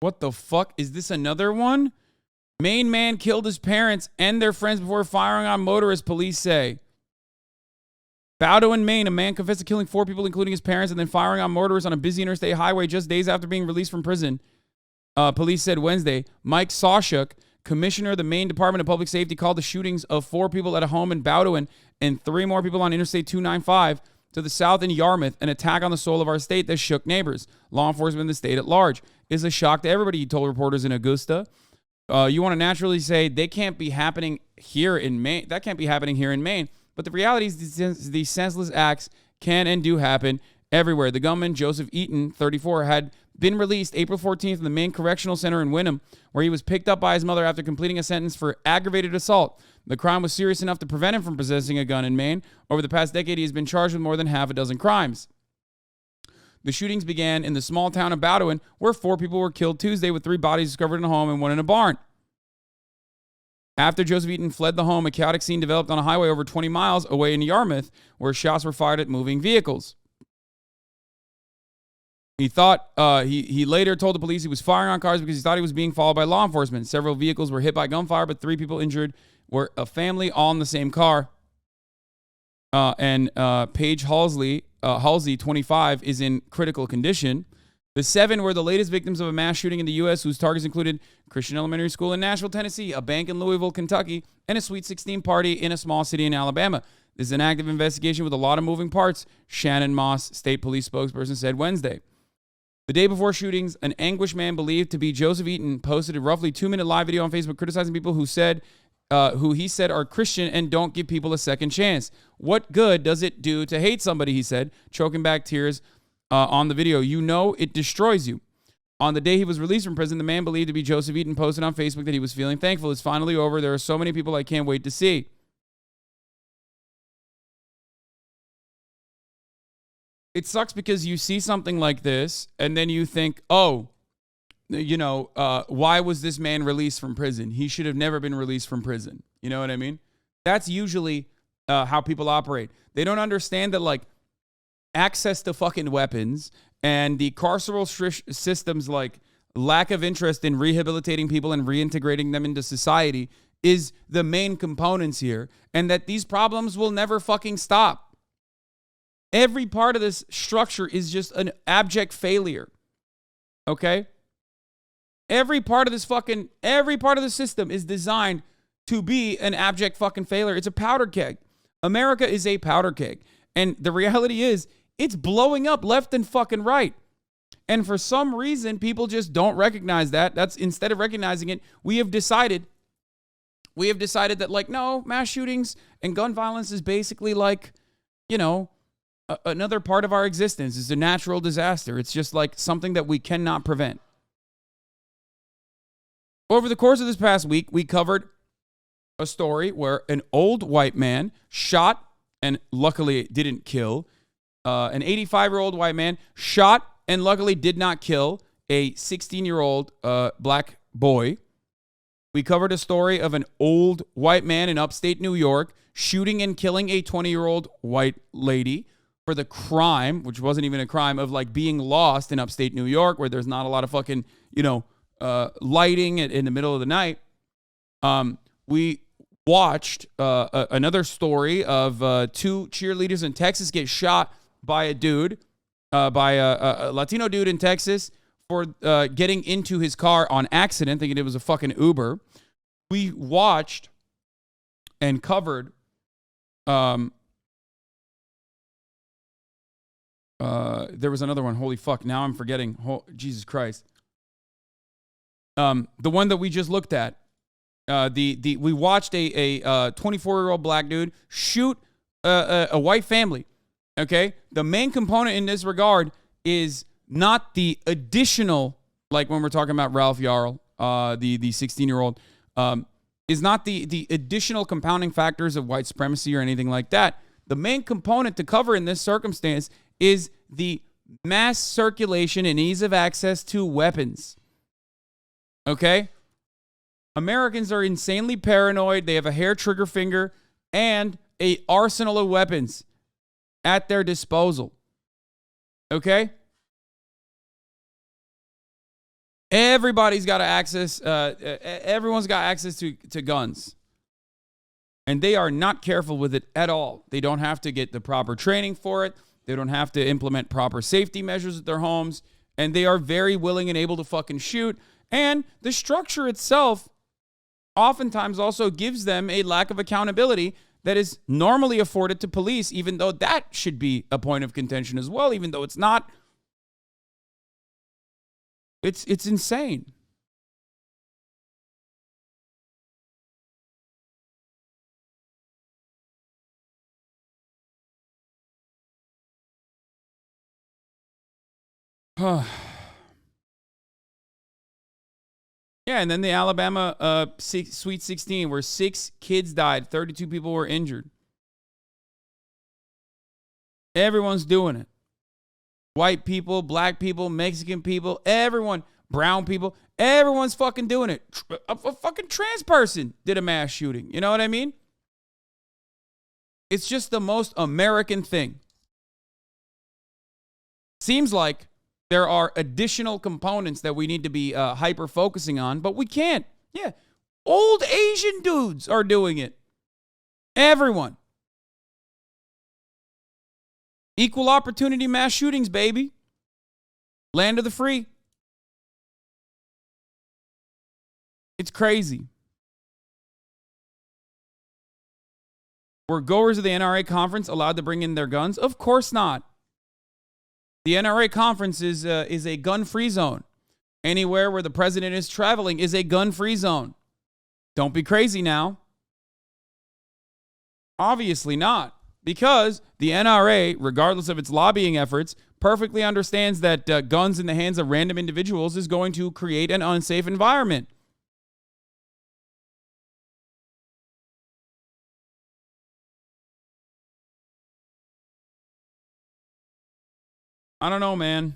What the fuck? Is this another one? Maine man killed his parents and their friends before firing on motorists, police say. Bowdoin, Maine, a man confessed to killing 4 people, including his parents, and then firing on motorists on a busy interstate highway just days after being released from prison. Police said Wednesday. Mike Sawchuk, commissioner of the Maine Department of Public Safety, called the shootings of 4 people at a home in Bowdoin and 3 more people on Interstate 295 to the south in Yarmouth an attack on the soul of our state that shook neighbors. Law enforcement in the state at large. It's a shock to everybody, he told reporters in Augusta. You want to naturally say they can't be happening here in Maine. That can't be happening here in Maine. But the reality is these senseless acts can and do happen everywhere. The gunman, Joseph Eaton, 34, had been released April 14th in the Maine Correctional Center in Wynnum, where he was picked up by his mother after completing a sentence for aggravated assault. The crime was serious enough to prevent him from possessing a gun in Maine. Over the past decade, he has been charged with more than half a dozen crimes. The shootings began in the small town of Bowdoin, where 4 people were killed Tuesday, with 3 bodies discovered in a home and 1 in a barn. After Joseph Eaton fled the home, a chaotic scene developed on a highway over 20 miles away in Yarmouth, where shots were fired at moving vehicles. He later told the police he was firing on cars because he thought he was being followed by law enforcement. Several vehicles were hit by gunfire, but 3 people injured were a family all in the same car. Paige Halsey, 25, is in critical condition. The 7 were the latest victims of a mass shooting in the U.S., whose targets included Christian Elementary School in Nashville, Tennessee, a bank in Louisville, Kentucky, and a Sweet 16 party in a small city in Alabama. This is an active investigation with a lot of moving parts, Shannon Moss, state police spokesperson, said Wednesday. The day before shootings, an anguished man believed to be Joseph Eaton posted a roughly 2-minute live video on Facebook criticizing people who he said are Christian and don't give people a second chance. What good does it do to hate somebody, he said, choking back tears on the video. You know it destroys you. On the day he was released from prison, the man believed to be Joseph Eaton posted on Facebook that he was feeling thankful. It's finally over. There are so many people I can't wait to see. It sucks because you see something like this and then you think, why was this man released from prison? He should have never been released from prison. You know what I mean? That's usually how people operate. They don't understand that, access to fucking weapons and the carceral system's, lack of interest in rehabilitating people and reintegrating them into society is the main components here, and that these problems will never fucking stop. Every part of this structure is just an abject failure. Okay? Every part of the system is designed to be an abject fucking failure. It's a powder keg. America is a powder keg. And the reality is, it's blowing up left and fucking right. And for some reason, people just don't recognize that. That's, instead of recognizing it, we have decided that, no, mass shootings and gun violence is basically another part of our existence. It's a natural disaster. It's just something that we cannot prevent. Over the course of this past week, we covered a story where an old white man shot, and luckily didn't kill, an 85-year-old white man shot and luckily did not kill a 16-year-old black boy. We covered a story of an old white man in upstate New York shooting and killing a 20-year-old white lady for the crime, which wasn't even a crime, of being lost in upstate New York, where there's not a lot of fucking, lighting in the middle of the night. We watched another story of 2 cheerleaders in Texas get shot by a Latino dude in Texas for getting into his car on accident, thinking it was a fucking Uber. We watched and covered there was another one. Holy fuck, now I'm forgetting. Jesus Christ. The one that we just looked at. We watched a 24-year-old black dude shoot a white family. Okay? The main component in this regard is not the additional, when we're talking about Ralph Yarl, the 16-year-old, is not the additional compounding factors of white supremacy or anything like that. The main component to cover in this circumstance is the mass circulation and ease of access to weapons. Okay? Americans are insanely paranoid. They have a hair trigger finger and an arsenal of weapons at their disposal. Okay? Everybody's got access. Everyone's got access to guns. And they are not careful with it at all. They don't have to get the proper training for it. They don't have to implement proper safety measures at their homes. And they are very willing and able to fucking shoot. And the structure itself oftentimes also gives them a lack of accountability that is normally afforded to police, even though that should be a point of contention as well, even though it's not. It's insane. Yeah, and then the Alabama Sweet 16, where 6 kids died, 32 people were injured. Everyone's doing it. White people, black people, Mexican people, everyone, brown people, everyone's fucking doing it. A fucking trans person did a mass shooting. You know what I mean? It's just the most American thing. Seems like there are additional components that we need to be hyper focusing on, but we can't. Yeah. Old Asian dudes are doing it. Everyone. Equal opportunity mass shootings, baby. Land of the free. It's crazy. Were goers of the NRA conference allowed to bring in their guns? Of course not. The NRA conference is a gun-free zone. Anywhere where the president is traveling is a gun-free zone. Don't be crazy now. Obviously not. Because the NRA, regardless of its lobbying efforts, perfectly understands that guns in the hands of random individuals is going to create an unsafe environment. I don't know, man.